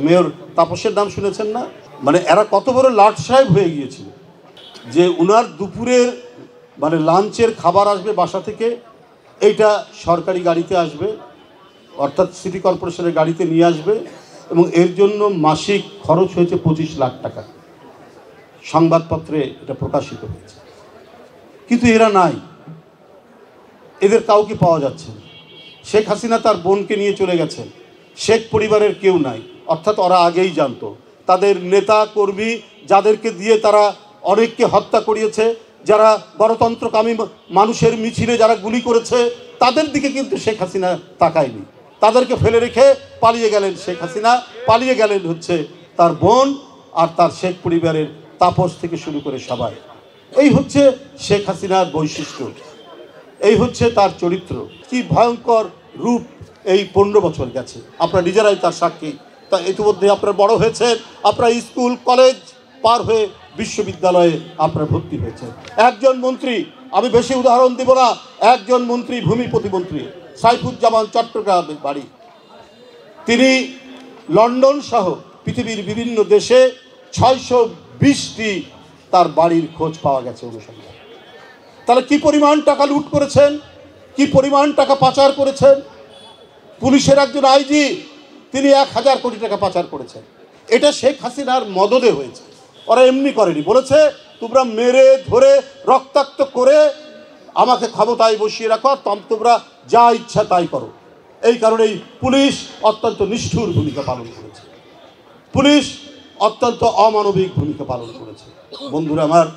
Mayor তাপসের নাম শুনেছেন না? মানে এরা কত বড় লাট সাহেব হয়ে গিয়েছিল যে উনার দুপুরের মানে লাঞ্চের খাবার আসবে বাসা থেকে, এইটা সরকারি গাড়িতে আসবে, অর্থাৎ সিটি কর্পোরেশনের গাড়িতে নিয়ে আসবে, এবং এর জন্য মাসিক খরচ হয়েছে 25 লাখ টাকা। সংবাদপত্রে এটা প্রকাশিত হয়েছে। কিন্তু এরা নাই, এদের কাউকে পাওয়া যাচ্ছে না। শেখ হাসিনা তার বোনকে নিয়ে চলে গেছেন, শেখ পরিবারের কেউ নাই, অর্থাৎ ওরা আগেই জানতো। তাদের নেতা কর্মী যাদেরকে দিয়ে তারা অনেককে হত্যা করিয়েছে, যারা গণতন্ত্রকামী মানুষের মিছিলে যারা গুলি করেছে, তাদের দিকে কিন্তু শেখ হাসিনা তাকায়নি। তাদেরকে ফেলে রেখে পালিয়ে গেলেন শেখ হাসিনা, পালিয়ে গেলেন হচ্ছে তার বোন আর তার শেখ পরিবারের তাপস থেকে শুরু করে সবাই। এই হচ্ছে শেখ হাসিনার বৈশিষ্ট্য, এই হচ্ছে তার চরিত্র। কি ভয়ঙ্কর রূপ এই 15 বছর গেছে, আপনারা নিজেরাই তার সাক্ষী। তা ইতিমধ্যে আপনারা বড় হয়েছেন, আপনারা স্কুল কলেজ পার হয়ে বিশ্ববিদ্যালয়ে আপনারা ভর্তি হয়েছেন। একজন মন্ত্রী, আমি বেশি উদাহরণ দিব না, একজন মন্ত্রী ভূমি প্রতিমন্ত্রী সাইফুজ্জামান চট্টগ্রামের বাড়ি, তিনি লন্ডন সহ পৃথিবীর বিভিন্ন দেশে 620টি তার বাড়ির খোঁজ পাওয়া গেছে অনুসন্ধান। তাহলে কি পরিমাণ টাকা লুট করেছেন, কি পরিমাণ টাকা পাচার করেছেন। পুলিশের একজন আইজি তিনি 1000 কোটি টাকা পাচার করেছেন। এটা শেখ হাসিনার মদদে হয়েছে, ওরা এমনি করেনি। বলেছে তোমরা মেরে ধরে রক্তাক্ত করে আমাকে ক্ষমতায় বসিয়ে রাখো, তোমরা যা ইচ্ছা তাই করো। এই কারণেই পুলিশ অত্যন্ত নিষ্ঠুর ভূমিকা পালন করেছে, পুলিশ অত্যন্ত অমানবিক ভূমিকা পালন করেছে। বন্ধুরা আমার,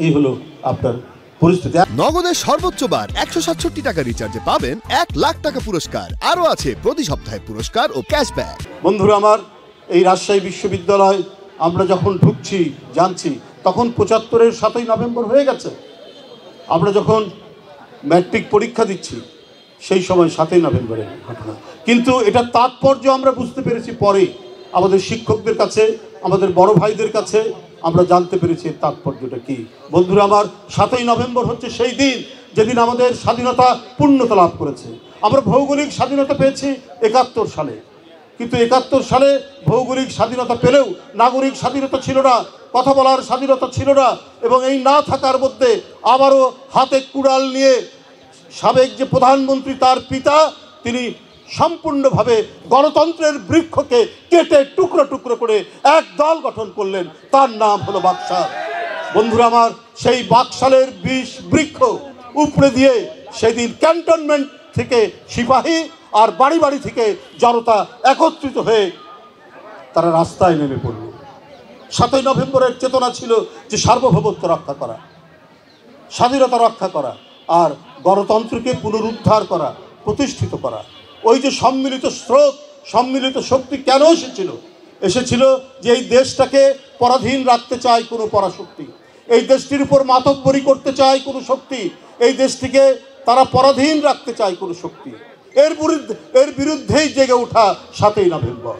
এই হলো আপনার পরিস্থিতি। নগদের সর্বোচ্চ বার 167 টাকা রিচার্জে পাবেন 1 লাখ টাকা পুরস্কার, আরও আছে প্রতি সপ্তাহে পুরস্কার ও ক্যাশব্যাক। বন্ধুরা আমার, এই রাজশাহী বিশ্ববিদ্যালয় আমরা যখন ঢুকছি জানছি তখন 75-এর 7ই নভেম্বর হয়ে গেছে। আমরা যখন ম্যাট্রিক পরীক্ষা দিচ্ছি সেই সময় 7ই নভেম্বরের ঘটনা, কিন্তু এটা তাৎপর্য আমরা বুঝতে পেরেছি পরে। আমাদের শিক্ষকদের কাছে, আমাদের বড় ভাইদের কাছে আমরা জানতে পেরেছি তাৎপর্যটা কি। বন্ধুরা আমার, 7ই নভেম্বর হচ্ছে সেই দিন যেদিন আমাদের স্বাধীনতা পূর্ণতা লাভ করেছে। আমরা ভৌগোলিক স্বাধীনতা পেয়েছি 71 সালে, কিন্তু 71 সালে ভৌগোলিক স্বাধীনতা পেলেও নাগরিক স্বাধীনতা ছিল না, কথা বলার স্বাধীনতা ছিল না। এবং এই না থাকার মধ্যে আবারও হাতে কুড়াল নিয়ে সাবেক যে প্রধানমন্ত্রী তার পিতা, তিনি সম্পূর্ণভাবে গণতন্ত্রের বৃক্ষকে কেটে টুকরো টুকরো করে এক দল গঠন করলেন, তার নাম হলো বাকশাল। বন্ধুরা আমার, সেই বাকশালের বৃক্ষ উপড়ে দিয়ে সেদিন ক্যান্টনমেন্ট থেকে সিপাহী আর বাড়ি বাড়ি থেকে জনতা একত্রিত হয়ে তারা রাস্তায় নেমে পড়ল। 7ই নভেম্বরের চেতনা ছিল যে সার্বভৌমত্ব রক্ষা করা, স্বাধীনতা রক্ষা করা আর গণতন্ত্রকে পুনরুদ্ধার করা, প্রতিষ্ঠিত করা। ওই যে সম্মিলিত স্রোত, সম্মিলিত শক্তি কেন এসেছিল যে এই দেশটাকে পরাধীন রাখতে চায় কোনো পরাশক্তি, এই দেশটির উপর মাতব্বরি করতে চায় কোনো শক্তি, এই দেশটিকে তারা পরাধীন রাখতে চায় কোনো শক্তি। এর বিরুদ্ধেই জেগে ওঠা 7ই নভেম্বর।